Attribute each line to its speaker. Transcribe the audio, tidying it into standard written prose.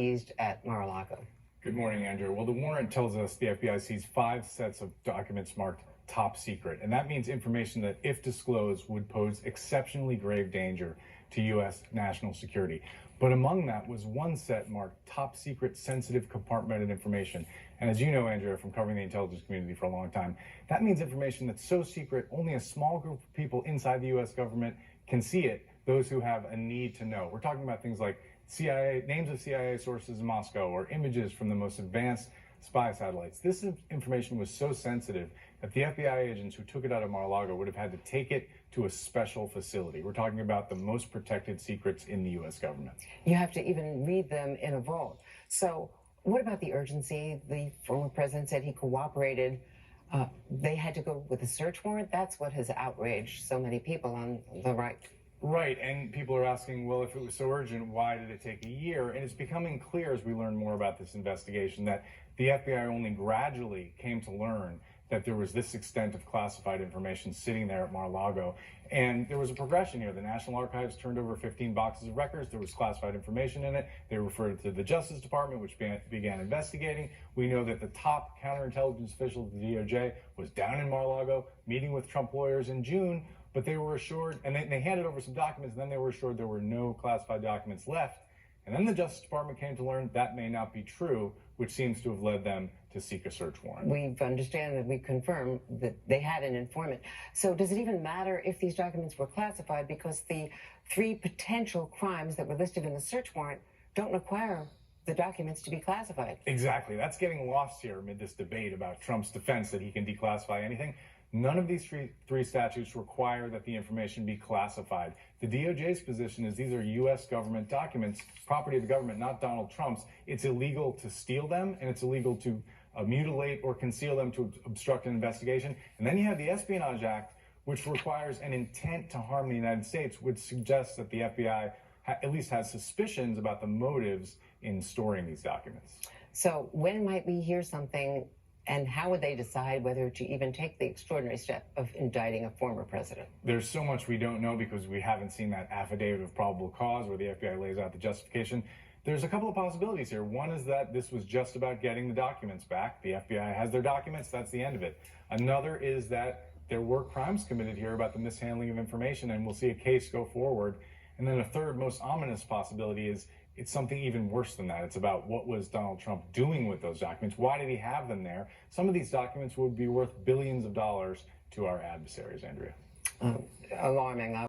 Speaker 1: seized at Mar-a-lago.
Speaker 2: Good morning, Andrew. Well, the warrant tells us the FBI seized 5 sets of documents marked top secret, and that means information that, if disclosed, would pose exceptionally grave danger to U.S. national security. But among that was one set marked top secret, sensitive, compartmented information. And as you know, Andrea, from covering the intelligence community for a long time, that means information that's so secret only a small group of people inside the U.S. government can see it, those who have a need to know. We're talking about things like CIA, names of CIA sources in Moscow, or images from the most advanced spy satellites. This information was so sensitive that the FBI agents who took it out of Mar-a-Lago would have had to take it to a special facility. We're talking about the most protected secrets in the U.S. government.
Speaker 1: You have to even read them in a vault. So what about the urgency? The former president said he cooperated. They had to go with a search warrant. That's what has outraged so many people on the right.
Speaker 2: Right, and people are asking, well, if it was so urgent, why did it take a year? And it's becoming clear as we learn more about this investigation that the FBI only gradually came to learn that there was this extent of classified information sitting there at Mar-a-Lago. And there was a progression here. The National Archives turned over 15 boxes of records. There was classified information in it. They referred to the Justice Department, which began investigating. We know that the top counterintelligence official of the DOJ was down in Mar-a-Lago meeting with Trump lawyers in June, but they were assured, and they handed over some documents, and then they were assured there were no classified documents left. And then the Justice Department came to learn that may not be true, which seems to have led them to seek a search warrant.
Speaker 1: We understand that we confirm that they had an informant. So does it even matter if these documents were classified, because the 3 potential crimes that were listed in the search warrant don't require the documents to be classified?
Speaker 2: Exactly. That's getting lost here amid this debate about Trump's defense that he can declassify anything. None of these three statutes require that the information be classified. The DOJ's position is these are U.S. government documents, property of the government, not Donald Trump's. It's illegal to steal them, and it's illegal to mutilate or conceal them to obstruct an investigation. And then you have the Espionage Act, which requires an intent to harm the United States, which suggests that the FBI at least has suspicions about the motives in storing these documents.
Speaker 1: So when might we hear something? And how would they decide whether to even take the extraordinary step of indicting a former president?
Speaker 2: There's so much we don't know because we haven't seen that affidavit of probable cause where the FBI lays out the justification. There's a couple of possibilities here. One is that this was just about getting the documents back. The FBI has their documents. That's the end of it. Another is that there were crimes committed here about the mishandling of information, and we'll see a case go forward. And then a third, most ominous possibility is it's something even worse than that. It's about what was Donald Trump doing with those documents? Why did he have them there? Some of these documents would be worth billions of dollars to our adversaries, Andrea.
Speaker 1: Alarming.